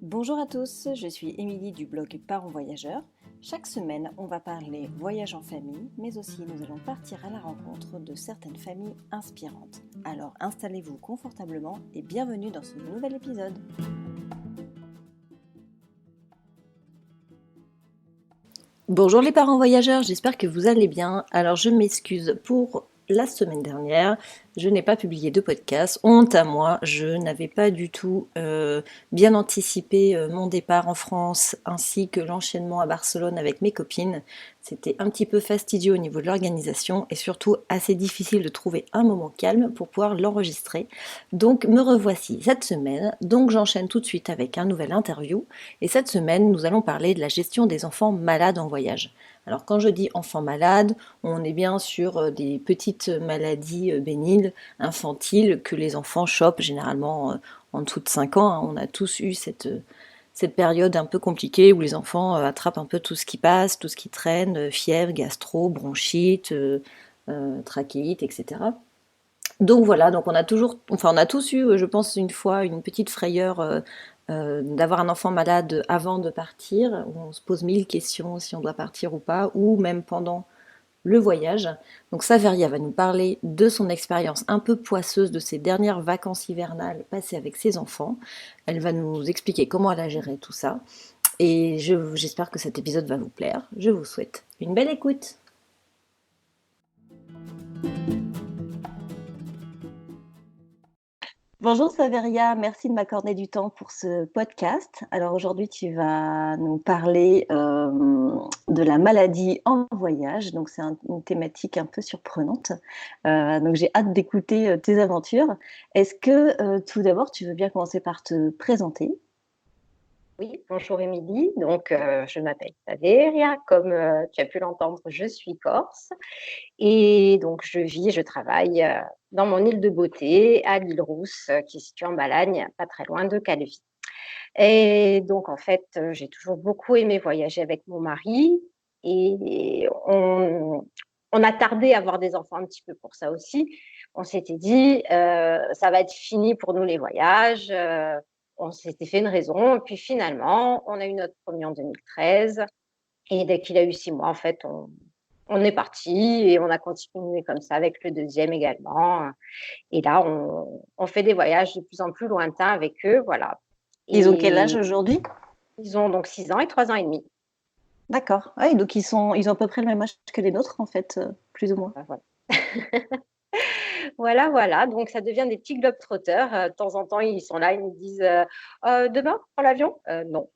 Bonjour à tous, je suis Émilie du blog Parents Voyageurs. Chaque semaine, on va parler voyage en famille, mais aussi nous allons partir à la rencontre de certaines familles inspirantes. Alors installez-vous confortablement et bienvenue dans ce nouvel épisode. Bonjour les parents voyageurs, j'espère que vous allez bien. Alors je m'excuse pour la semaine dernière, je n'ai pas publié de podcast, honte à moi, je n'avais pas du tout bien anticipé mon départ en France ainsi que l'enchaînement à Barcelone avec mes copines. C'était un petit peu fastidieux au niveau de l'organisation et surtout assez difficile de trouver un moment calme pour pouvoir l'enregistrer. Donc me revoici cette semaine, donc j'enchaîne tout de suite avec un nouvel interview et cette semaine nous allons parler de la gestion des enfants malades en voyage. Alors quand je dis enfants malades, on est bien sur des petites maladies bénignes, infantiles, que les enfants chopent généralement en dessous de 5 ans. On a tous eu cette période un peu compliquée où les enfants attrapent un peu tout ce qui passe, tout ce qui traîne, fièvre, gastro, bronchite, trachéite, etc. Donc voilà, donc on a tous eu, je pense, une fois une petite frayeur d'avoir un enfant malade avant de partir, où on se pose mille questions si on doit partir ou pas, ou même pendant le voyage. Donc Saveria va nous parler de son expérience un peu poisseuse de ses dernières vacances hivernales passées avec ses enfants. Elle va nous expliquer comment elle a géré tout ça. Et j'espère que cet épisode va vous plaire. Je vous souhaite une belle écoute. Bonjour Saveria, merci de m'accorder du temps pour ce podcast. Alors aujourd'hui, tu vas nous parler de la maladie en voyage. Donc c'est une thématique un peu surprenante. Donc j'ai hâte d'écouter tes aventures. Est-ce que tout d'abord, tu veux bien commencer par te présenter? Oui, bonjour Émilie. Donc, je m'appelle Saveria. Comme tu as pu l'entendre, je suis corse. Et donc, je travaille dans mon île de beauté, à l'île Rousse, qui est située en Balagne, pas très loin de Calvi. Et donc, en fait, j'ai toujours beaucoup aimé voyager avec mon mari. Et on a tardé à avoir des enfants un petit peu pour ça aussi. On s'était dit, ça va être fini pour nous les voyages. On s'était fait une raison. Et puis finalement, on a eu notre premier en 2013. Et dès qu'il a eu 6 mois, en fait, on est parti et on a continué comme ça avec le deuxième également. Et là, on fait des voyages de plus en plus lointains avec eux. Voilà. Ils ont quel âge Et aujourd'hui? ils ont donc 6 ans et 3 ans et demi. D'accord. Ah oui, donc ils ont à peu près le même âge que les nôtres en fait, plus ou moins. Voilà. Voilà, voilà. Donc, ça devient des petits globetrotters. De temps en temps, ils sont là, ils nous disent demain, on prend l'avion Non.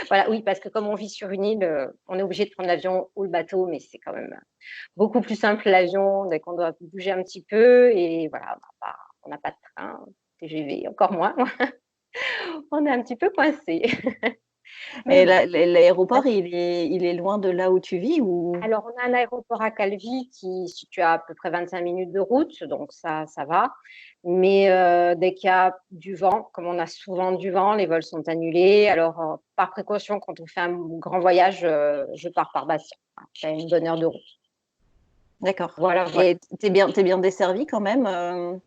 Voilà, oui, parce que comme on vit sur une île, on est obligé de prendre l'avion ou le bateau, mais c'est quand même beaucoup plus simple l'avion dès qu'on doit bouger un petit peu. Et voilà, on n'a pas de train, TGV, encore moins. On est un petit peu coincé. Mais Et bon. l'aéroport, il est loin de là où tu vis ou? Alors, on a un aéroport à Calvi qui est situé à peu près 25 minutes de route, donc ça va. Mais dès qu'il y a du vent, comme on a souvent du vent, les vols sont annulés. Alors, par précaution, quand on fait un grand voyage, je pars par Bastia. C'est une bonne heure de route. D'accord. Voilà, voilà. Et t'es bien desservi quand même de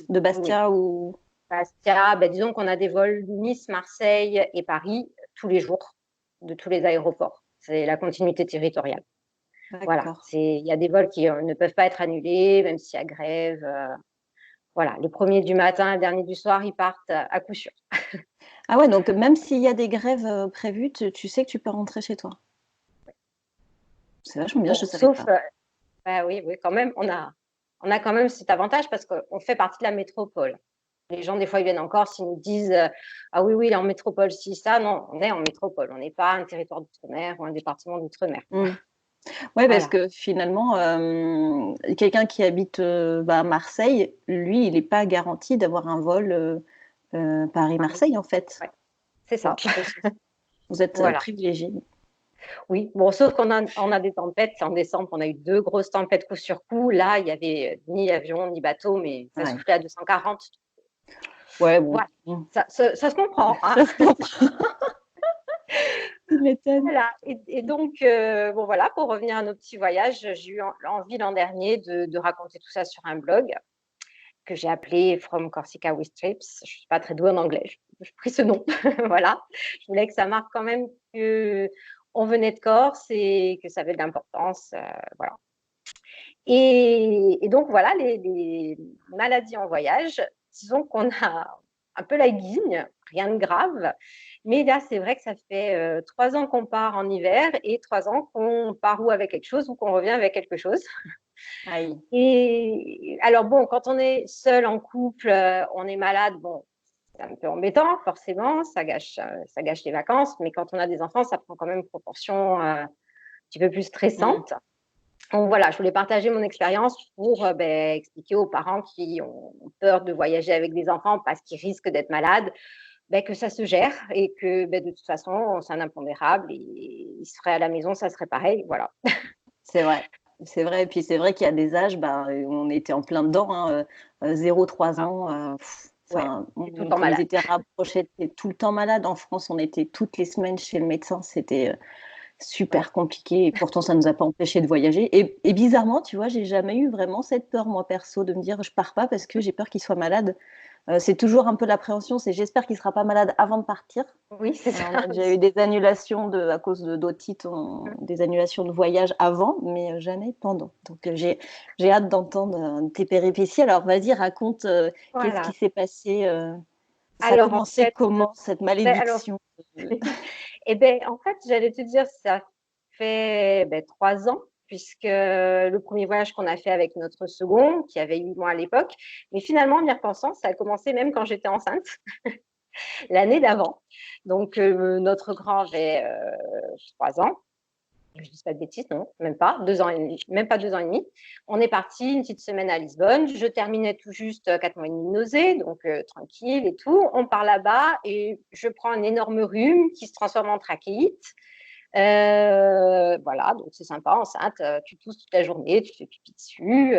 Oui. Bastia ou? Bastia, ben, disons qu'on a des vols Nice, Marseille et Paris tous les jours de tous les aéroports. C'est la continuité territoriale. Voilà, D'accord. il y a des vols qui ne peuvent pas être annulés, même s'il y a grève. Voilà, le premier du matin, le dernier du soir, ils partent à coup sûr. Ah ouais, donc même s'il y a des grèves prévues, tu sais que tu peux rentrer chez toi. C'est vachement bien, je Bon, ne savais sauf, pas. bah oui, oui, quand même, on a quand même cet avantage parce qu'on fait partie de la métropole. Les gens, des fois, ils viennent en Corse, ils nous disent ah oui, oui, il est en métropole, si, ça. Non, on est en métropole. On n'est pas un territoire d'outre-mer ou un département d'outre-mer. Oui, parce Voilà. que finalement, quelqu'un qui habite à Marseille, lui, il n'est pas garanti d'avoir un vol Pareil. Paris-Marseille, en fait. Ouais, c'est ça. Donc, vous êtes Voilà. privilégié. Oui, bon, sauf on a des tempêtes. En décembre, on a eu 2 grosses tempêtes coup sur coup. Là, il y avait ni avion ni bateau, mais ça Ouais, soufflait à 240. ouais bon. Voilà, ça se comprend, hein. Ça se comprend. Tu m'étonnes. Voilà. Et donc, bon voilà, pour revenir à nos petits voyages, j'ai eu envie l'an dernier de raconter tout ça sur un blog. que j'ai appelé From Corsica with Trips. Je ne suis pas très douée en anglais, j'ai pris ce nom. Voilà. Je voulais que ça marque quand même qu'on venait de Corse et que ça avait de l'importance. Voilà. Et donc, voilà, les maladies en voyage, disons qu'on a un peu la guigne, rien de grave. Mais là, c'est vrai que ça fait 3 ans qu'on part en hiver et 3 ans qu'on part ou avec quelque chose ou qu'on revient avec quelque chose. Aïe. Et alors, bon, quand on est seul en couple, on est malade, bon, c'est un peu embêtant, forcément, ça gâche les vacances. Mais quand on a des enfants, ça prend quand même une proportion un petit peu plus Mm. stressante. Donc voilà, je voulais partager mon expérience pour expliquer aux parents qui ont peur de voyager avec des enfants parce qu'ils risquent d'être malades, que ça se gère et que de toute façon, c'est un impondérable et ils seraient à la maison, ça serait pareil. Voilà. C'est vrai. C'est vrai. Et puis c'est vrai qu'il y a des âges, bah, on était en plein dedans, hein, 0-3 Ah, ans. ouais, c'est tout le temps Quand ils malade. étaient rapprochés, étaient tout le temps malades. En France, on était toutes les semaines chez le médecin. C'était Ouais. super compliqué. Et pourtant, ça ne nous a pas empêché de voyager. Et bizarrement, tu vois, j'ai jamais eu vraiment cette peur, moi, perso, de me dire je pars pas parce que j'ai peur qu'il soit malade. C'est toujours un peu l'appréhension, c'est j'espère qu'il sera pas malade avant de partir. Oui, c'est On a ça déjà eu aussi. des annulations à cause d'otite, des annulations de voyage avant, mais jamais pendant. Donc j'ai hâte d'entendre tes péripéties. Alors vas-y, raconte qu'est-ce qui Voilà. s'est passé. Ça a Alors en commencé fait, comment cette alors, malédiction? en fait, j'allais te dire, ça fait 3 ans, puisque le premier voyage qu'on a fait avec notre second, qui avait 8 mois à l'époque, mais finalement, en y repensant, ça a commencé même quand j'étais enceinte, l'année d'avant. Donc, notre grand avait 3 ans. Je ne dis pas de bêtises, non, même pas, 2 ans et demi, même pas 2 ans et demi. On est parti une petite semaine à Lisbonne. Je terminais tout juste 4 mois et demi de nausée, donc tranquille et tout. On part là-bas et je prends un énorme rhume qui se transforme en trachéite. Voilà, donc c'est sympa, enceinte, tu tousses toute la journée, tu fais pipi dessus.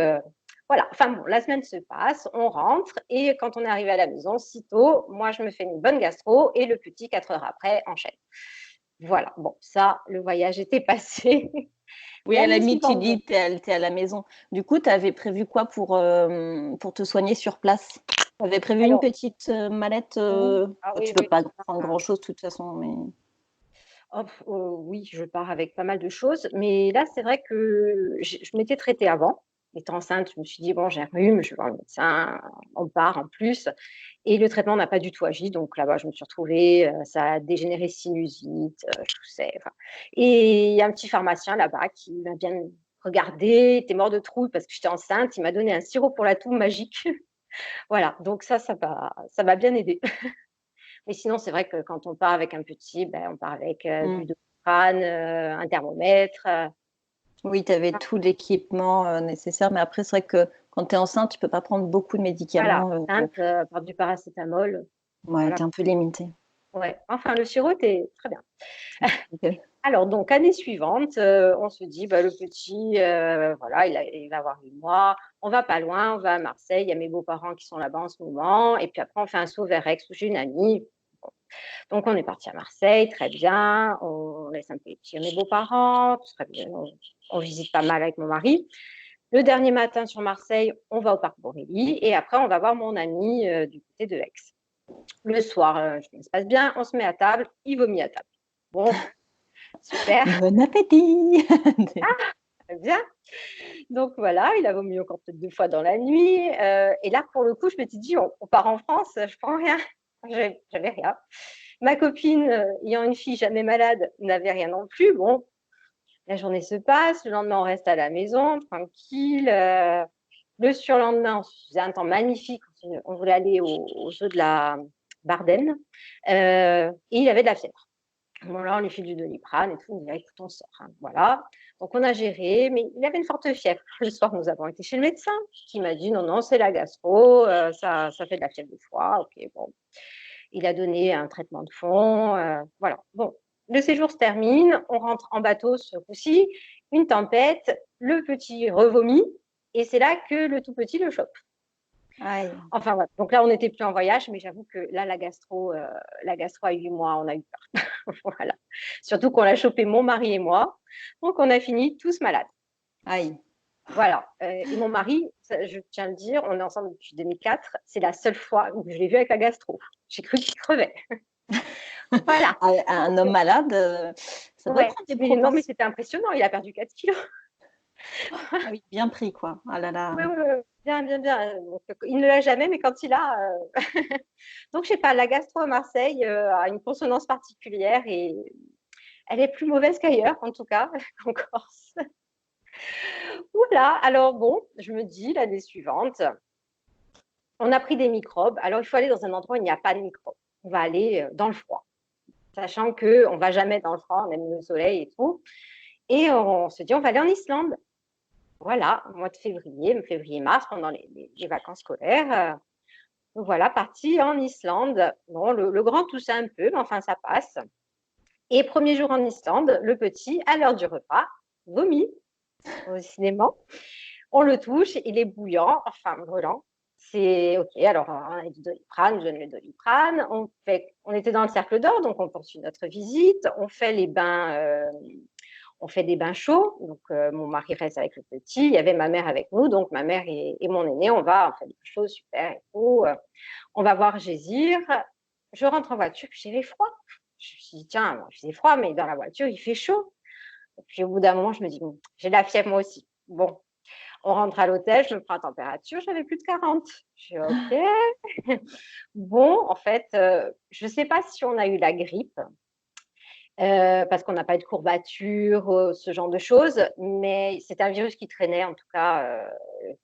Voilà, enfin bon, la semaine se passe, on rentre et quand on est arrivé à la maison, sitôt, moi je me fais une bonne gastro et le petit, 4 heures après, enchaîne. Voilà, bon, ça, le voyage était passé. Oui, à la L'année limite, tu suivante, dis, t'es à la maison. Du coup, tu avais prévu quoi pour te soigner sur place? Tu avais prévu une alors, petite mallette. oui, ah Bon, oui, tu peux oui, pas prendre ah, grand-chose de toute façon, mais. hop, oui, je pars avec pas mal de choses, mais là, c'est vrai que je m'étais traitée avant. Étant enceinte, je me suis dit, bon, j'ai un rhume, je vais voir le médecin, on part en plus. Et le traitement n'a pas du tout agi. Donc là-bas, je me suis retrouvée, ça a dégénéré sinusite, je sais. Enfin. Et il y a un petit pharmacien là-bas qui m'a bien regardé, il était mort de trouille parce que j'étais enceinte. Il m'a donné un sirop pour la toux magique. Voilà, donc ça m'a bien aidé. Mais sinon, c'est vrai que quand on part avec un petit, on part avec du Hmm. Doliprane, un thermomètre. Oui, tu avais tout l'équipement nécessaire, mais après, c'est vrai que quand tu es enceinte, tu peux pas prendre beaucoup de Voilà, médicaments. simple, par du paracétamol. Ouais, Voilà. tu es un peu limité. Ouais. Enfin, le sirop était très bien. Ok. Alors, donc, année suivante, on se dit, le petit, voilà, il va avoir 8 mois. On va pas loin, on va à Marseille. Il y a mes beaux-parents qui sont là-bas en ce moment. Et puis après, on fait un saut vers Aix où j'ai une amie. Bon. Donc, on est parti à Marseille, très bien. On laisse un peu les petits à mes beaux-parents. Très bien. On visite pas mal avec mon mari. Le dernier matin sur Marseille, on va au parc Borély. Et après, on va voir mon ami du côté de Aix. Le soir, ça se passe bien. On se met à table. Il vomit à table. Bon, super, Bon appétit! très bien. Donc voilà, il a vomi encore peut-être 2 fois dans la nuit. Et là, pour le coup, je m'étais dit, on part en France, je prends rien. J'avais rien. Ma copine, ayant une fille jamais malade, n'avait rien non plus. Bon, la journée se passe, le lendemain, on reste à la maison, tranquille. Le surlendemain, on se faisait un temps magnifique. On voulait aller aux Jeux de la Bardenne. Et il avait de la fièvre. Bon, là, on lui fait du Doliprane et tout. On dit, ah, écoute, on sort. Hein. Voilà. Donc, on a géré, mais il avait une forte fièvre. Le soir, nous avons été chez le médecin qui m'a dit, non, non, c'est la gastro, ça fait de la fièvre de foie. Ok, bon. Il a donné un traitement de fond. Voilà. Bon, le séjour se termine. On rentre en bateau ce coup-ci. Une tempête. Le petit revomit. Et c'est là que le tout petit le chope. Aïe. Enfin, voilà. Donc là, on n'était plus en voyage, mais j'avoue que là, la gastro à 8 mois, on a eu peur. Voilà. Surtout qu'on l'a chopé mon mari et moi. Donc, on a fini tous malades. Aïe. Voilà. Et mon mari, je tiens à le dire, on est ensemble depuis 2004. C'est la seule fois où je l'ai vu avec la gastro. J'ai cru qu'il crevait. Voilà. Un homme malade, ça doit Ouais. prendre des Mais non, mais proportions. c'était impressionnant. Il a perdu 4 kilos. Ah oui, bien pris, quoi. Ah là là. Oui, oui, oui. Bien, bien, bien. Donc, il ne l'a jamais, mais quand il a. Donc, je sais pas, la gastro à Marseille a une consonance particulière et elle est plus mauvaise qu'ailleurs, en tout cas, en Corse. Voilà. Alors, bon, je me dis l'année suivante, on a pris des microbes. Alors, il faut aller dans un endroit où il n'y a pas de microbes. On va aller dans le froid, sachant qu'on ne va jamais dans le froid, on aime le soleil et tout. Et on se dit, on va aller en Islande. Voilà, au mois de février-mars, pendant les vacances scolaires. Donc voilà, parti en Islande. Bon, le grand tousse un peu, mais enfin, ça passe. Et premier jour en Islande, le petit, à l'heure du repas, vomit au cinéma. On le touche, il est bouillant, enfin brûlant. C'est OK, alors on a du Doliprane, je donne le Doliprane. On était dans le cercle d'or, donc on poursuit notre visite. On fait les bains, on fait des bains chauds. Donc mon mari reste avec le petit. Il y avait ma mère avec nous, donc ma mère et mon aîné, on fait des bains chauds, super et tout. On va voir Gésir. Je rentre en voiture, j'avais froid. Je me suis dit, tiens, il faisait froid, mais dans la voiture, il fait chaud. Et puis au bout d'un moment, je me dis, bon, j'ai la fièvre moi aussi. Bon, on rentre à l'hôtel, je me prends la température, j'avais plus de 40. Je suis OK. Bon, en fait, je ne sais pas si on a eu la grippe, parce qu'on n'a pas eu de courbatures, ce genre de choses, mais c'est un virus qui traînait, en tout cas,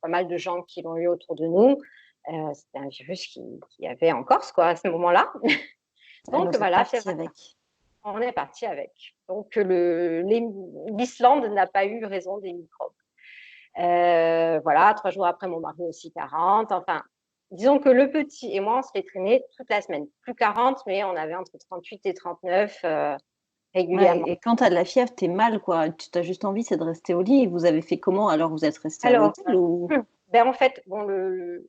pas mal de gens qui l'ont eu autour de nous. C'était un virus qui avait en Corse, quoi, à ce moment-là. Ah, Donc donc c'est voilà, parti avec. on est parti avec. Donc l'Islande n'a pas eu raison des microbes. Voilà, 3 jours après, mon mari aussi 40. Enfin, disons que le petit et moi, on se les traînait toute la semaine. Plus 40, mais on avait entre 38 et 39 Ouais, régulièrement. et quand tu as de la fièvre, tu es mal, quoi. Tu as juste envie, c'est de rester au lit. Et vous avez fait comment? Alors, vous êtes resté à Alors, l'hôtel ou? ben en fait, bon,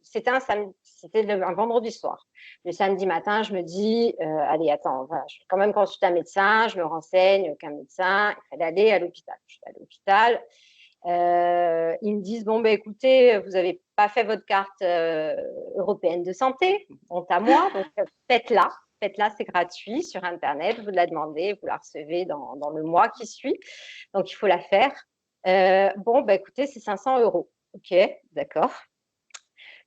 c'était un vendredi soir. Le samedi matin, je me dis, allez, attends, voilà, je vais quand même consulter un médecin, je me renseigne, aucun médecin, il fallait aller à l'hôpital. Je suis allée à l'hôpital. Ils me disent, bon, ben écoutez, vous n'avez pas fait votre carte européenne de santé, honte à moi, donc faites-la. Faites-la, c'est gratuit sur Internet, vous la demandez, vous la recevez dans le mois qui suit. Donc, il faut la faire. Bon, ben écoutez, c'est 500 euros. OK, d'accord.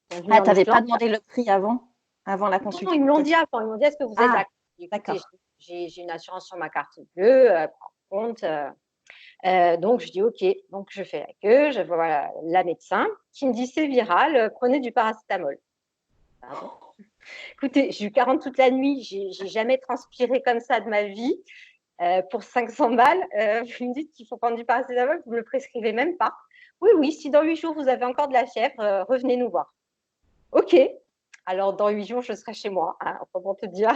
Bienvenue Ah, en t'avais Islande. pas demandé le prix avant la Non, non, ils me l'ont dit consultation. avant. Ils m'ont dit, est-ce que vous êtes Ah, d'accord? Écoutez, d'accord. j'ai une assurance sur ma carte bleue, prends en compte. Donc, je dis OK. Donc, je fais la queue, je vois la médecin qui me dit c'est viral, prenez du paracétamol. Pardon. Écoutez, j'ai eu 40 toute la nuit, j'ai jamais transpiré comme ça de ma vie. Pour 500 balles, vous me dites qu'il faut prendre du paracétamol, vous ne me le prescrivez même pas. Oui, oui, si dans 8 jours vous avez encore de la fièvre, revenez nous voir. OK. Alors, dans 8 jours, je serai chez moi, hein, comment te dire.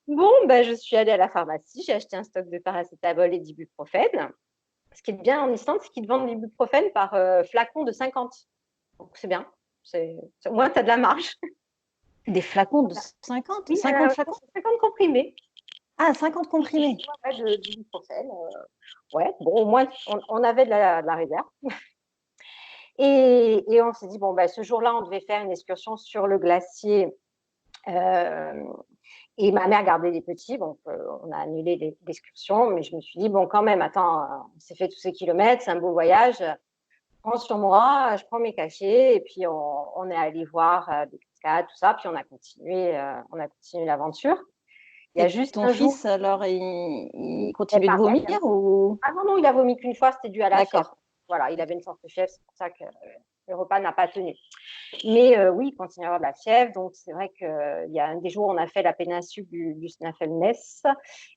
Bon, ben, je suis allée à la pharmacie, j'ai acheté un stock de paracétamol et d'ibuprofène. Ce qui est bien en Islande, c'est qu'ils te vendent l'ibuprofène par flacon de 50. Donc c'est bien. Au moins, tu as de la marge. Des flacons de 50? Oui, 50 flacons? 50 comprimés. Ah, 50 comprimés. Ouais, d'ibuprofène. Ouais, bon, au moins, on avait de la réserve. Et on s'est dit, bon, bah, ce jour-là, on devait faire une excursion sur le glacier. Et ma mère gardait les petits, donc on a annulé l'excursion. Mais je me suis dit, bon, quand même, attends, on s'est fait tous ces kilomètres, c'est un beau voyage. Prends sur moi, je prends mes cachets et puis on est allé voir des cascades, tout ça, puis on a continué l'aventure. Il y a Et juste ton un jour, fils, alors, il c'est continue de pareil. vomir ou? Ah non, non, il a vomi qu'une fois, c'était dû à la fièvre. D'accord. Voilà, il avait une forte fièvre, c'est pour ça que le repas n'a pas tenu. Mais oui, il continue à avoir de la fièvre, donc c'est vrai qu'il y a un des jours, on a fait la péninsule du Snaffleness.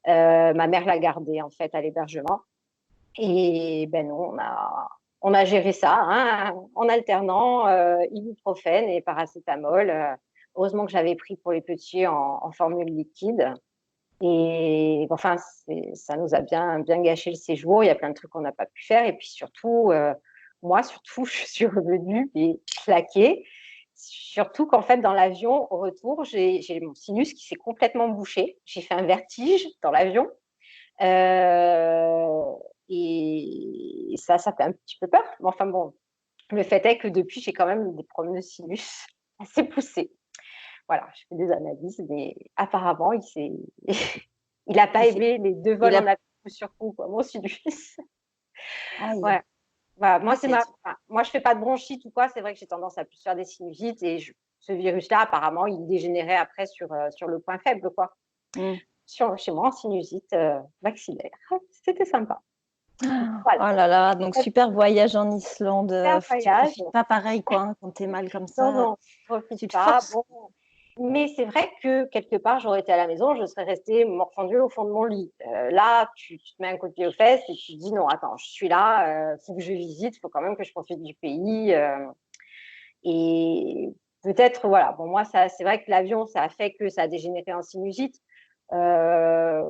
Ma mère l'a gardé en fait à l'hébergement. Et ben non, on a géré ça hein, en alternant ibuprofène et paracétamol. Heureusement que j'avais pris pour les petits en formule liquide. Et enfin, ça nous a bien gâché le séjour. Il y a plein de trucs qu'on n'a pas pu faire. Et puis surtout, moi, surtout, je suis revenue et claquée. Surtout qu'en fait, dans l'avion, au retour, j'ai mon sinus qui s'est complètement bouché. J'ai fait un vertige dans l'avion. Et ça fait un petit peu peur. Mais enfin bon, le fait est que depuis, j'ai quand même des problèmes de sinus assez poussés. Voilà, je fais des analyses, mais apparemment, il a pas Il, s'est- aimé les 2 vols il en a... avion coup sur coup, quoi, mon sinus. Aïe. Ouais, voilà, Ah, c'est... moi, je fais pas de bronchite ou quoi, c'est vrai que j'ai tendance à plus faire des sinusites et ce virus-là, apparemment, il dégénérait après sur le point faible, quoi. Hmm. Chez moi, en sinusite, maxillaire. C'était sympa. Oh Voilà, là là, donc super voyage en Islande. super Tu voyage. profites pas pareil, quoi, hein, quand t'es mal comme Non, ça. non, je profite Tu te pas. forces. Bon, mais c'est vrai que quelque part, j'aurais été à la maison, je serais restée morfondue au fond de mon lit. Là, tu te mets un coup de pied aux fesses et tu te dis non, attends, je suis là, faut que je visite, faut quand même que je profite du pays. Et peut-être, voilà, bon, moi, ça, c'est vrai que l'avion, ça a fait que ça a dégénéré en sinusite. Euh,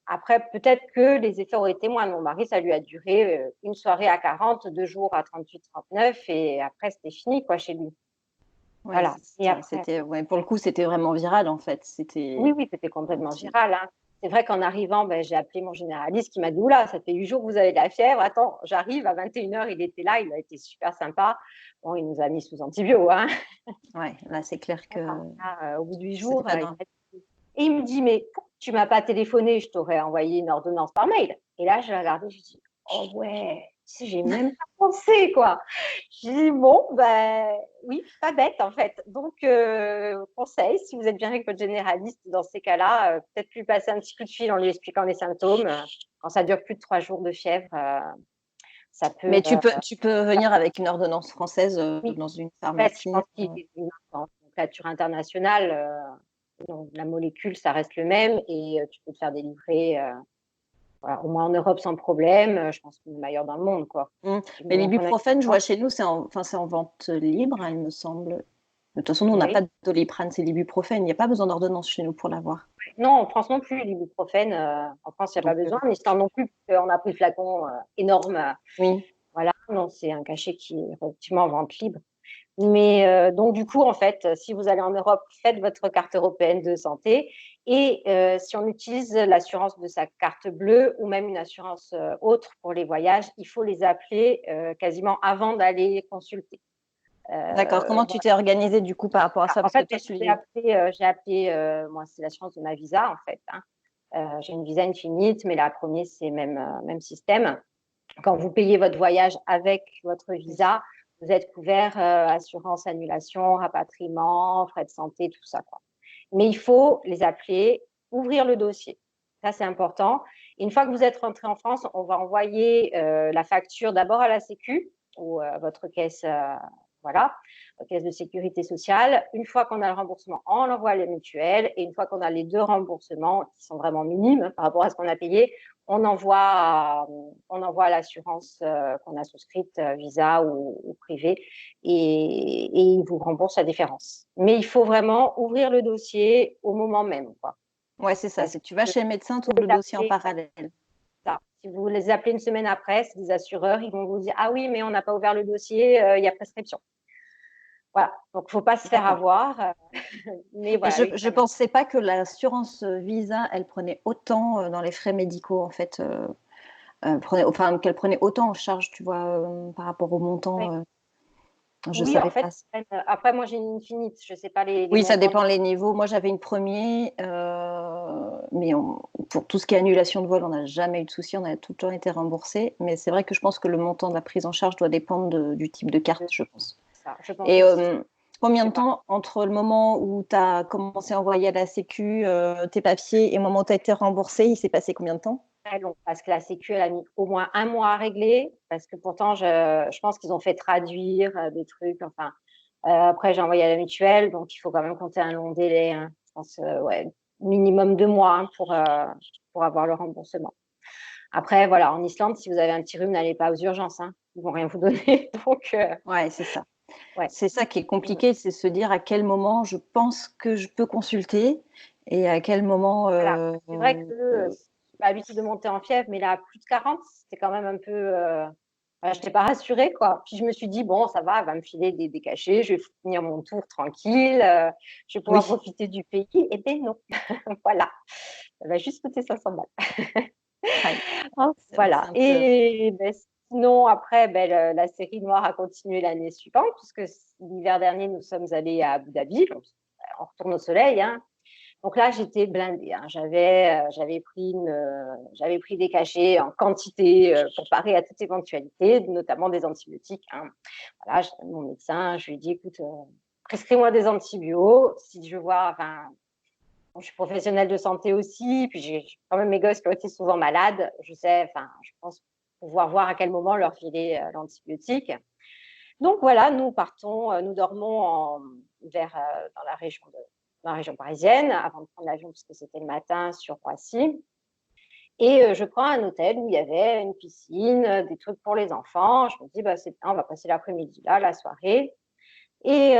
Après, peut-être que les effets auraient été moindres. Mon mari, ça lui a duré une soirée à 40, 2 jours à 38, 39, et après, c'était fini, quoi, chez lui. Ouais, Voilà. c'est Et ça. après, C'était, ouais, pour le coup, c'était vraiment viral, en fait. oui, C'était. oui, c'était complètement viral, hein. C'est vrai qu'en arrivant, ben, j'ai appelé mon généraliste qui m'a dit, oula, ça fait 8 jours que vous avez de la fièvre. Attends, j'arrive à 21h, il était là, il a été super sympa. Bon, il nous a mis sous antibio, hein. Ouais, là, c'est clair que Au bout de huit c'était jours, pas grave. et il me dit, mais pourquoi tu m'as pas téléphoné, je t'aurais envoyé une ordonnance par mail. Et là, je l'ai regardé, je dis, oh ouais, tu sais, j'ai même pas pensé, quoi. J'ai dit, bon, ben oui, pas bête, en fait. Donc, conseil, si vous êtes bien avec votre généraliste, dans ces cas-là, peut-être lui passer un petit coup de fil en lui expliquant les symptômes. Quand ça dure plus de 3 jours de fièvre, ça peut... Mais tu peux venir avec une ordonnance française oui, dans une en fait, je pharmacie. pense qu'il y a une nomenclature internationale. Donc, la molécule, ça reste le même et tu peux te faire délivrer, voilà, au moins en Europe sans problème. Je pense qu'on est meilleur dans le monde, quoi. Mm. Du Mais moment qu'on a... l'ibuprofène, je vois chez nous, enfin, c'est en vente libre, hein, il me semble. De toute façon, nous, on n'a Oui. pas de Doliprane, c'est l'ibuprofène. Il n'y a pas besoin d'ordonnance chez nous pour l'avoir. Non, en France non plus, l'ibuprofène, en France, il n'y a pas Donc, besoin. En Islande non plus, parce qu'on a pris le flacon énorme. oui. Voilà, non, c'est un cachet qui est relativement en vente libre. Mais donc, du coup, en fait, si vous allez en Europe, faites votre carte européenne de santé. Et si on utilise l'assurance de sa carte bleue ou même une assurance autre pour les voyages, il faut les appeler quasiment avant d'aller consulter. D'accord. Comment tu Voilà. t'es organisée du coup par rapport à ça? En Parce que fait, toi, j'ai appelé moi, c'est l'assurance de ma visa, en fait, hein. J'ai une visa infinite, mais la première, c'est même système. Quand vous payez votre voyage avec votre visa, vous êtes couvert assurance annulation, rapatriement, frais de santé, tout ça, quoi. Mais il faut les appeler, ouvrir le dossier. Ça, c'est important. Et une fois que vous êtes rentré en France, on va envoyer la facture d'abord à la Sécu ou à votre caisse, voilà, caisse de sécurité sociale. Une fois qu'on a le remboursement, on l'envoie à la mutuelle. Et une fois qu'on a les deux remboursements, qui sont vraiment minimes par rapport à ce qu'on a payé, on envoie à l'assurance qu'on a souscrite, Visa ou privée, et ils vous remboursent la différence. Mais il faut vraiment ouvrir le dossier au moment même, quoi. ouais, c'est ça. Parce C'est que tu vas que chez le médecin, tu vous ouvres les le dossier en appelez, parallèle. ça. Si vous les appelez une semaine après, c'est des assureurs, ils vont vous dire ah oui, mais on n'a pas ouvert le dossier, il y a prescription. Voilà. Donc, il ne faut pas se faire D'accord. avoir. Mais Et voilà, je oui, ne pensais pas que l'assurance Visa, elle prenait autant dans les frais médicaux, en fait. Enfin, qu'elle prenait autant en charge, tu vois, par rapport au montant. Je oui, en savais fait, pas. après, moi, j'ai une infinite. Je ne sais pas les Oui, ça montants. dépend les niveaux. Moi, j'avais une première, mais pour tout ce qui est annulation de vol, on n'a jamais eu de souci, on a tout le temps été remboursé. Mais c'est vrai que je pense que le montant de la prise en charge doit dépendre du type de carte, je pense. Ça, je pense Et aussi. Je combien sais de pas. temps entre le moment où tu as commencé à envoyer à la Sécu tes papiers et le moment où tu as été remboursé, il s'est passé combien de temps? Très long parce que la Sécu, elle a mis au moins un mois à régler parce que pourtant, je pense qu'ils ont fait traduire des trucs. Enfin, après, j'ai envoyé à la mutuelle, donc il faut quand même compter un long délai, hein. Je pense, ouais, minimum 2 mois, hein, pour avoir le remboursement. Après, voilà, en Islande, si vous avez un petit rhume, n'allez pas aux urgences, hein. Ils vont rien vous donner. Donc, Ouais, c'est ça. ouais. C'est ça qui est compliqué, c'est se dire à quel moment je pense que je peux consulter et à quel moment. Voilà. C'est vrai que je n'ai pas l'habitude de monter en fièvre, mais là, à plus de 40, c'était quand même un peu. Voilà, je n'étais pas rassurée, quoi. Puis je me suis dit, bon, ça va, elle va me filer des cachets, je vais finir mon tour tranquille, je vais pouvoir Oui. profiter du pays. Eh bien, non. Voilà. Ça va juste coûter 500 balles. Aïe, c'est Voilà. un peu. Et ben, sinon, après, ben, la série noire a continué l'année suivante, puisque l'hiver dernier, nous sommes allés à Abu Dhabi. Donc, on retourne au soleil, hein. Donc là, j'étais blindée, hein. J'avais pris des cachets en quantité pour parer à toute éventualité, notamment des antibiotiques, hein. Voilà, je mon médecin, je lui ai dit, écoute, prescris-moi des antibiotiques. Si je vois, enfin, bon, je suis professionnelle de santé aussi, puis j'ai quand même mes gosses qui ont été souvent malades. Je sais, enfin, je pense pouvoir voir à quel moment leur filer l'antibiotique. Donc voilà, nous partons, nous dormons vers dans la région parisienne avant de prendre l'avion puisque c'était le matin sur Roissy. Et je prends un hôtel où il y avait une piscine, des trucs pour les enfants. Je me dis, bah, c'est bien, on va passer l'après-midi là, la soirée. Et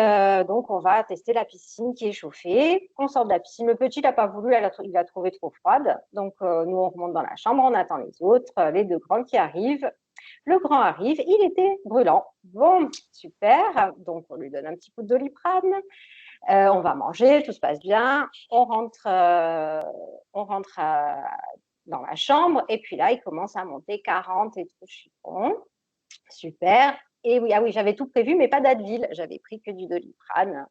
donc, on va tester la piscine qui est chauffée. On sort de la piscine. Le petit n'a pas voulu, il l'a trouvé trop froide. Donc, nous, on remonte dans la chambre, on attend les autres, les deux grands qui arrivent. Le grand arrive, il était brûlant. Bon, super. Donc, on lui donne un petit coup de Doliprane. On va manger, tout se passe bien. On rentre dans la chambre. Et puis là, il commence à monter 40 et tout. Je suis bon, super. Et oui, ah oui, j'avais tout prévu, mais pas d'Advil. J'avais pris que du Doliprane.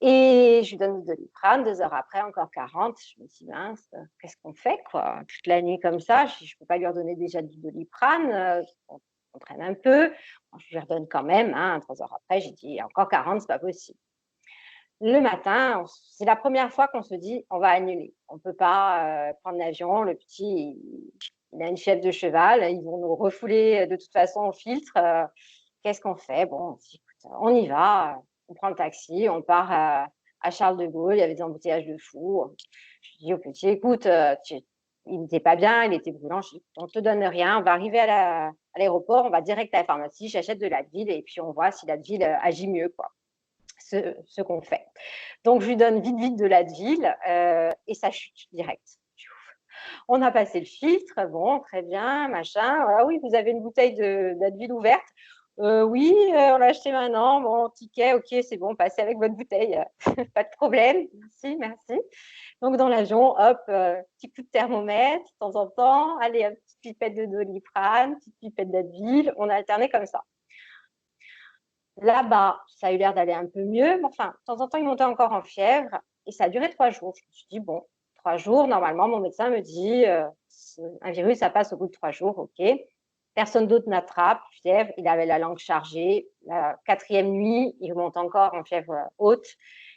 Et je lui donne du Doliprane, 2 heures après, encore 40. Je me dis, mince, qu'est-ce qu'on fait, quoi? Toute la nuit comme ça, je ne peux pas lui redonner déjà du Doliprane. On traîne un peu. Bon, je lui redonne quand même, hein, 3 heures après, j'ai dit, encore 40, c'est pas possible. Le matin, c'est la première fois qu'on se dit, on va annuler. On ne peut pas prendre l'avion. Le petit, il a une fièvre de cheval. Ils vont nous refouler de toute façon au filtre. Qu'est-ce qu'on fait? Bon, on dit, écoute, on y va. On prend le taxi, on part à Charles de Gaulle. Il y avait des embouteillages de fou. Je dis au petit, écoute, il n'était pas bien, il était brûlant. Je dis, on ne te donne rien. On va arriver à l'aéroport, on va direct à la pharmacie. J'achète de l'Advil et puis on voit si l'Advil agit mieux, quoi. Ce qu'on fait. Donc, je lui donne vite, vite de l'Advil et ça chute direct. On a passé le filtre, bon, très bien, machin. Ah oui, vous avez une bouteille d'Advil ouverte. Oui, on l'a acheté maintenant. Bon, ticket, ok, c'est bon, passez avec votre bouteille. Pas de problème. Merci, merci. Donc, dans l'avion, hop, petit coup de thermomètre de temps en temps. Allez, une petite pipette de Doliprane, petite pipette d'Advil. On a alterné comme ça. Là-bas, ça a eu l'air d'aller un peu mieux. Mais enfin, de temps en temps, il montait encore en fièvre. Et ça a duré 3 jours. Je me suis dit, bon, 3 jours, normalement, mon médecin me dit, un virus, ça passe au bout de 3 jours, ok. Personne d'autre n'attrape, fièvre. Il avait la langue chargée. La 4e nuit, il remonte encore en fièvre haute.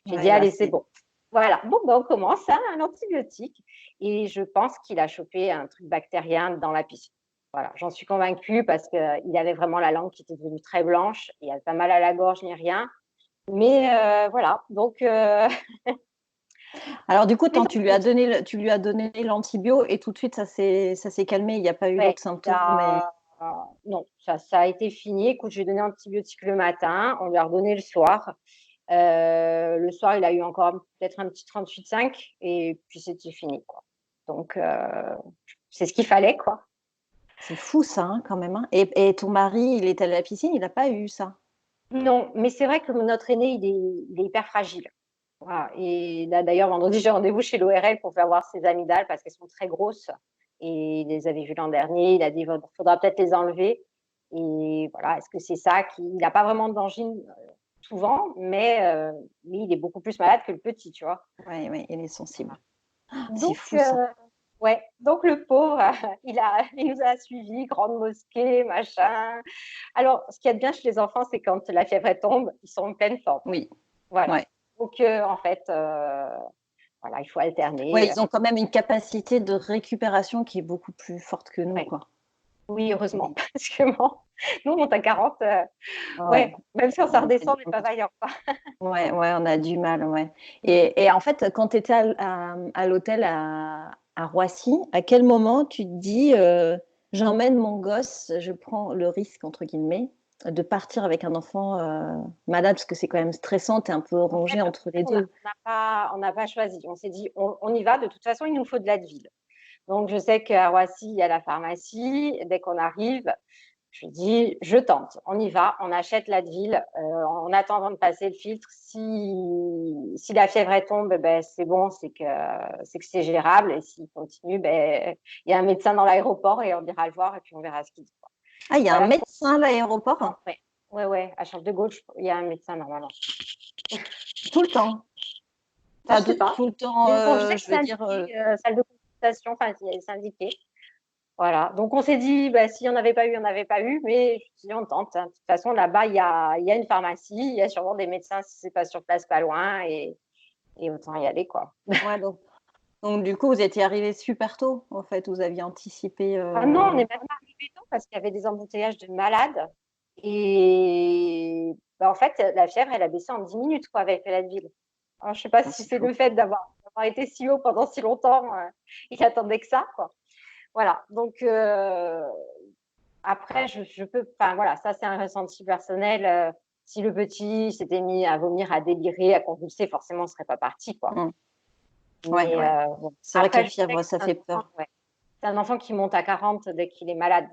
J'ai dit, Ouais, là, allez, c'est bon. Voilà, bon, ben, on commence, hein, un antibiotique. Et je pense qu'il a chopé un truc bactérien dans la piscine. Voilà, j'en suis convaincue parce qu'il avait vraiment la langue qui était devenue très blanche. Il avait pas mal à la gorge ni rien. Mais voilà, donc. Alors du coup, Les tu lui as donné l'antibio et tout de suite ça s'est calmé. Il n'y a pas eu ouais, d'autres symptômes. non, ça a été fini. Écoute, je lui ai donné un antibiotique le matin, on lui a redonné le soir. Le soir, il a eu encore peut-être un petit 38,5 et puis c'était fini, quoi. Donc, c'est ce qu'il fallait, quoi. C'est fou ça, hein, quand même, hein. Et ton mari, il est allé à la piscine, il n'a pas eu ça. Non, mais c'est vrai que notre aîné, il est hyper fragile. Voilà. Et là, d'ailleurs, vendredi, j'ai rendez-vous chez l'ORL pour faire voir ses amygdales parce qu'elles sont très grosses. Et il les avait vues l'an dernier. Il a dit, il faudra peut-être les enlever. Et voilà, est-ce que c'est ça il n'a pas vraiment d'angine souvent, mais il est beaucoup plus malade que le petit, tu vois. Oui, oui, il est sensible. C'est Donc, fou ça. ouais, donc le pauvre, il nous a suivis, grande mosquée, machin. Alors, ce qu'il y a de bien chez les enfants, c'est quand la fièvre tombe, ils sont en pleine forme. Oui, Voilà. ouais. Donc, en fait, voilà, il faut Ouais, alterner. ils ont quand même une capacité de récupération qui est beaucoup plus forte que nous, Ouais. quoi. Oui, heureusement, Mais- parce que bon, nous, on monte à 40, ouais, ouais, même si on s'en redescend, on n'est pas vaillant. ouais, ouais, on a du mal, ouais. Et en fait, quand tu étais à l'hôtel à Roissy, à quel moment tu te dis, j'emmène mon gosse, je prends le risque, entre guillemets, de partir avec un enfant malade, parce que c'est quand même stressant, tu es un peu En fait, rongé entre les deux. on n'a pas choisi. On s'est dit, on y va. De toute façon, il nous faut de l'Advil. Donc, je sais qu'à Roissy, il y a la pharmacie. Dès qu'on arrive, Je dis, je tente, on y va, on achète l'Advil en attendant de passer le filtre. Si la fièvre elle tombe, ben, c'est bon, c'est que c'est gérable. Et s'il continue, ben, il y a un médecin dans l'aéroport et on ira le voir et puis on verra ce qu'il dit. Ah, il y a un Voilà. médecin à l'aéroport? Ouais, à Charles de Gaulle, il y a un médecin normalement. Tout le temps? Moi, Enfin, je sais pas. tout le temps, Bon, je sais que je c'est veux dire. indiqué, salle de consultation, enfin, c'est indiqué. Voilà. Donc, on s'est dit, bah, s'il n'y en avait pas eu, il n'y en avait pas eu, mais je dis, on tente, hein. De toute façon, là-bas, il y a une pharmacie, il y a sûrement des médecins si ce n'est pas sur place, pas loin, et autant y aller, quoi. Ouais, donc, du coup, vous étiez arrivé super tôt, en fait. Vous aviez anticipé. Ah non, on est même pas arrivé tôt parce qu'il y avait des embouteillages de malades. Et bah, en fait, la fièvre, elle a baissé en 10 minutes, quoi, avec l'Advil. Alors, je ne sais pas si C'est c'est fou. le fait d'avoir été si haut pendant si longtemps. Il attendait que ça, quoi. Voilà. Donc, après, je peux. Enfin, voilà, ça, c'est un ressenti personnel. Si le petit s'était mis à vomir, à délirer, à convulser, forcément, on ne serait pas parti, quoi. Mm. Ouais, Mais ouais. bon. C'est vrai que la Après, je sais fièvre, que ça fait peur. ouais. C'est un enfant qui monte à 40 dès qu'il est malade.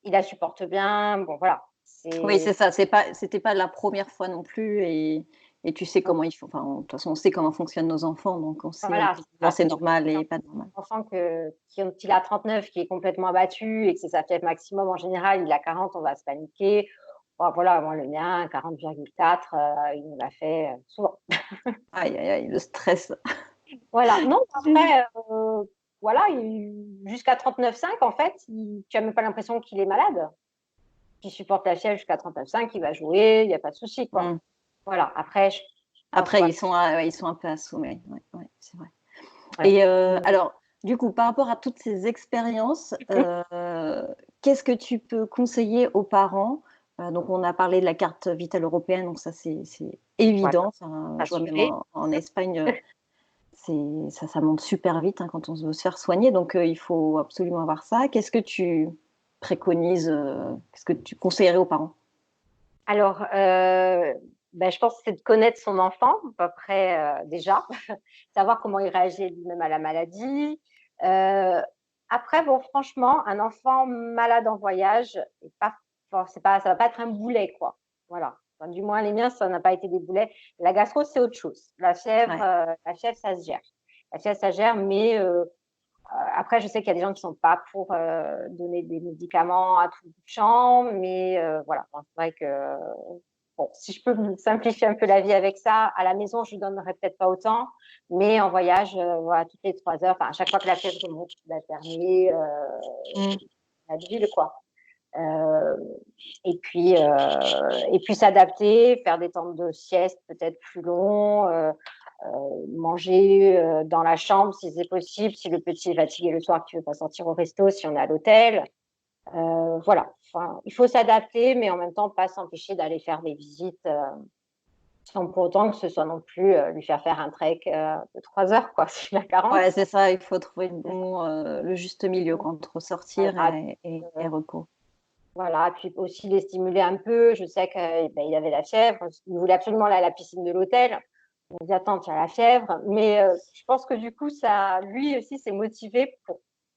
Il la supporte bien. Bon, voilà. Oui, c'est ça. C'était pas la première fois non plus, et tu sais comment il faut. Enfin, de toute façon, on sait comment fonctionnent nos enfants, donc on sait Voilà, quand c'est c'est normal un et pas normal. enfant qu'il a 39, qui est complètement abattu et que c'est sa fièvre maximum en général. Il a 40, on va se paniquer. Bon, voilà, moi, le mien, 40,4, il me l'a fait souvent. Aïe, aïe, aïe, le stress. Voilà. Non, après, voilà, jusqu'à 39,5, en fait, tu n'as même pas l'impression qu'il est malade. Qui supporte la fièvre jusqu'à 39,5, il va jouer, il n'y a pas de souci, quoi. Mm. Voilà. Après, je pense, Après, voilà. ils sont un peu assommés. Ouais, ouais, c'est vrai. Ouais. Et alors, du coup, par rapport à toutes ces expériences, qu'est-ce que tu peux conseiller aux parents? Donc, on a parlé de la carte vitale européenne, donc ça, c'est Voilà. évident. Enfin, je vois même Rassurer. en Espagne, ça monte super vite, hein, quand on veut se faire soigner. Donc, il faut absolument avoir ça. Qu'est-ce que tu préconises, qu'est-ce que tu conseillerais aux parents? Alors, ben, je pense que c'est de connaître son enfant, à peu près, déjà, savoir comment il réagit lui-même à la maladie. Euh, Après, bon, franchement, un enfant malade en voyage, ça va pas être un boulet, quoi. Voilà. Enfin, du moins, les miens, ça n'a pas été des boulets. La gastro, c'est autre chose. Ouais. La fièvre, ça se gère. La fièvre, ça se gère, mais après, je sais qu'il y a des gens qui ne sont pas pour donner des médicaments à tout bout de champ, mais voilà, bon, c'est vrai que bon, si je peux me simplifier un peu la vie avec ça, à la maison, je ne donnerais peut-être pas autant, mais en voyage, voilà, toutes les 3 heures, à chaque fois que la fièvre remonte, la dernier, Mm. la ville, quoi. Euh, et puis s'adapter, faire des temps de sieste peut-être plus longs, manger dans la chambre si c'est possible, si le petit est fatigué le soir, qu'il ne veut pas sortir au resto, si on est à l'hôtel. Voilà, enfin, il faut s'adapter, mais en même temps pas s'empêcher d'aller faire des visites sans pour autant que ce soit non plus lui faire un trek de 3 heures, quoi, s'il a 40. Ouais, c'est ça, il faut trouver le juste milieu entre sortir Voilà, et repos. voilà, puis aussi les stimuler un peu. Je sais qu'il avait la fièvre, il voulait absolument aller à la piscine de l'hôtel. On dit, attends, tu as la fièvre. Mais je pense que du coup, ça, lui aussi, s'est motivé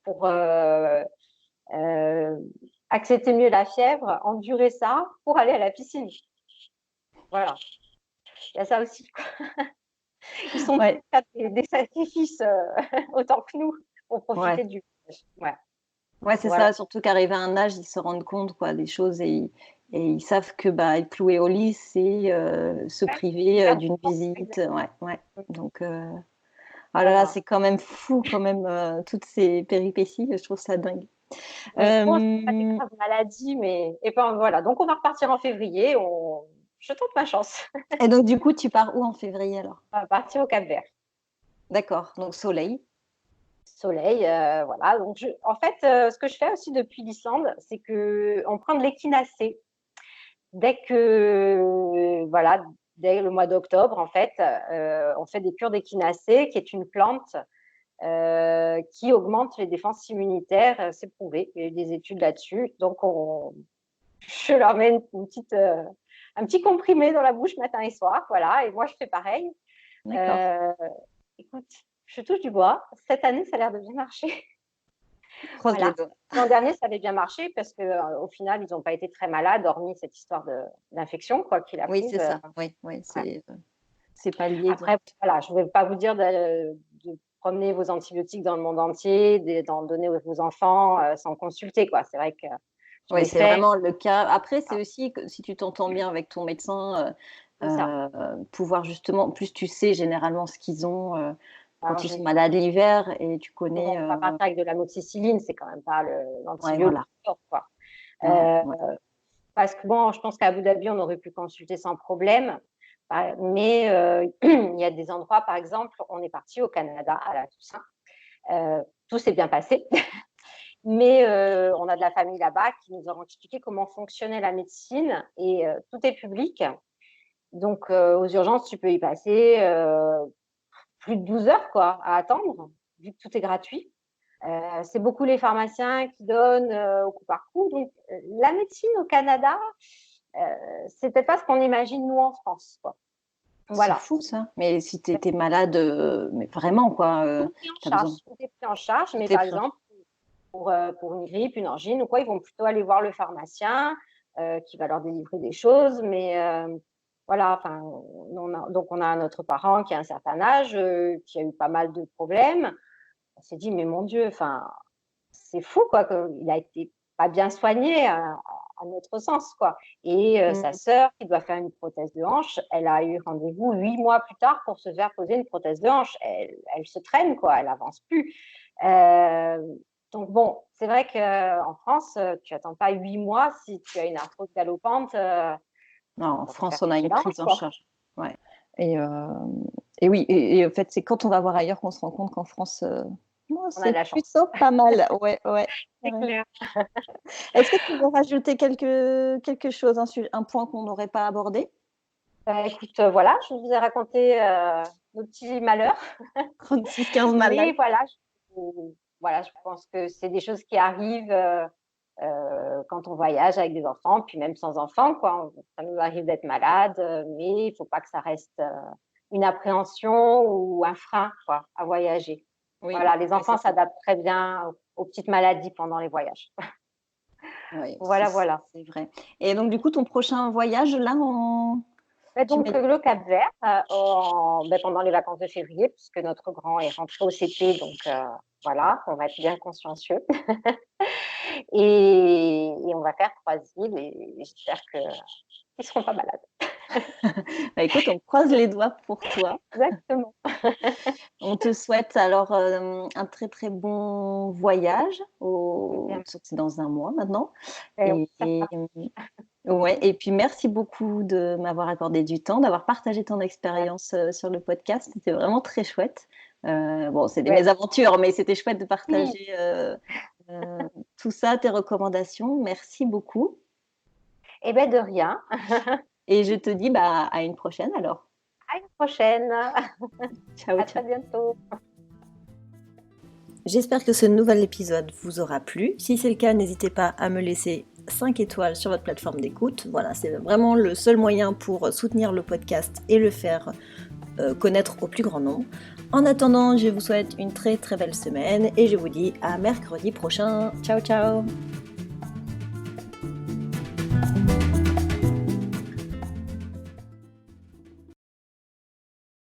pour euh, accepter mieux la fièvre, endurer ça pour aller à la piscine. Voilà, il y a ça aussi, quoi. Ils sont prêts Ouais, à faire des sacrifices autant que nous pour ouais. profiter du voyage. Ouais, Ouais, c'est voilà. ça, surtout qu'arrivé à un âge, ils se rendent compte, quoi, des choses, et ils savent que bah, être cloué au lit, c'est se Ouais, priver faire du d'une sport, visite. exactement. Ouais, ouais. Donc, oh là là, Voilà. c'est quand même fou, quand même, toutes ces péripéties. Je trouve ça dingue. Oui, bon, c'est pas des Euh, graves maladies, mais et ben voilà. Donc on va repartir en février. Je tente ma chance. et donc, du coup, tu pars où en février alors? On va partir au Cap-Vert. D'accord, donc soleil. Soleil, voilà. Donc en fait, ce que je fais aussi depuis l'Islande, c'est que on prend de l'équinacée dès que voilà, dès le mois d'octobre, en fait, on fait des cures d'équinacée, qui est une plante qui augmente les défenses immunitaires. C'est prouvé. Il y a eu des études là-dessus. Donc je leur mets un petit comprimé dans la bouche matin et soir, voilà. Et moi, je fais pareil. D'accord. Euh, Écoute, je touche du bois. Cette année, ça a l'air de bien marcher. Croise les Voilà. doigts. L'an dernier, ça avait bien marché parce qu'au final, ils ont pas été très malades, hormis cette histoire d'infection, quoi qu'il a Oui, prise, c'est ça. Oui, oui, ouais. c'est pas lié Après, direct. voilà, je vais pas vous dire de promener vos antibiotiques dans le monde entier, d'en donner à vos enfants, sans consulter, quoi. C'est vrai que je Oui, l'ai c'est fait. vraiment le cas. Après, c'est Voilà, aussi que si tu t'entends bien avec ton médecin, c'est ça. pouvoir justement, en plus tu sais généralement ce qu'ils ont Alors quand ils je sont malades l'hiver et tu bon, connais. on va pas partir avec de l'amoxicilline, c'est quand même pas Ouais, l'antibiotique voilà. top, quoi. Non, Heu, ouais. Parce que bon, je pense qu'à Abu Dhabi, on aurait pu consulter sans problème, mais il y a des endroits, par exemple, on est parti au Canada à la Toussaint, tout s'est bien passé, mais on a de la famille là-bas qui nous ont expliqué comment fonctionnait la médecine et tout est public. Donc aux urgences, tu peux y passer, plus de 12 heures, quoi, à attendre, vu que tout est gratuit. C'est beaucoup les pharmaciens qui donnent, au coup par coup. Donc la médecine au Canada, heu, c'est peut-être pas ce qu'on imagine nous en France, quoi. C'est Voilà. fou ça. Mais si tu étais malade, mais vraiment quoi, Tout est pris en tu as charge, besoin. tout est pris en charge, Tout mais est par pris en charge. exemple, pour une grippe, une angine ou quoi, ils vont plutôt aller voir le pharmacien, qui va leur délivrer des choses, mais voilà, enfin, on a notre parent qui a un certain âge, qui a eu pas mal de problèmes. On s'est dit: «Mais mon Dieu, enfin, c'est fou quoi qu'il a été pas bien soigné à notre sens, quoi». Et sa Mmh. sœur qui doit faire une prothèse de hanche, elle a eu rendez-vous 8 mois plus tard pour se faire poser une prothèse de hanche. Elle se traîne quoi, elle avance plus. Donc bon, c'est vrai qu'en France, tu attends pas 8 mois si tu as une arthrose galopante, Non, en pour te faire France, on a poser une la prise hanche en quoi. charge. Ouais. Et oui, en fait, c'est quand on va voir ailleurs qu'on se rend compte qu'en France, oh, On a de c'est la chance. plutôt pas mal. Ouais, ouais, C'est ouais. clair. Est-ce que tu veux rajouter quelque chose, un point qu'on n'aurait pas abordé? Bah, écoute, voilà, je vous ai raconté, nos petits malheurs. 36-15 Mais malades. voilà, je pense que c'est des choses qui arrivent, quand on voyage avec des enfants, puis même sans enfants, quoi. Ça nous arrive d'être malade, mais il faut pas que ça reste, une appréhension ou un frein, quoi, à voyager. Oui, Voilà, les oui, enfants c'est ça. s'adaptent très bien aux petites maladies pendant les voyages. Oui, Voilà, voilà. c'est vrai. Et donc du coup, ton prochain voyage là, Bah, tu donc mets le Cap-Vert, pendant les vacances de février puisque notre grand est rentré au CP donc voilà, on va être bien consciencieux et on va faire 3 îles et j'espère qu'ils seront pas malades. bah, écoute, on croise les doigts pour toi. Exactement. On te souhaite alors, un très, très bon voyage Eh bien, surtout c'est dans un mois maintenant oui, ça et marche. ouais et puis merci beaucoup de m'avoir accordé du temps, d'avoir partagé ton Ouais, expérience, sur le podcast. C'était vraiment très chouette. Bon, c'est des ouais. mésaventures, mais c'était chouette de Oui, partager, heu, tout ça, tes recommandations. Merci beaucoup et beh, de rien. et je te dis, bah, à une prochaine alors. À une prochaine. Ciao, À très ciao. bientôt. J'espère que ce nouvel épisode vous aura plu. Si c'est le cas, n'hésitez pas à me laisser 5 étoiles sur votre plateforme d'écoute. Voilà, c'est vraiment le seul moyen pour soutenir le podcast et le faire connaître au plus grand nombre. En attendant, je vous souhaite une très très belle semaine et je vous dis à mercredi prochain. Ciao ciao.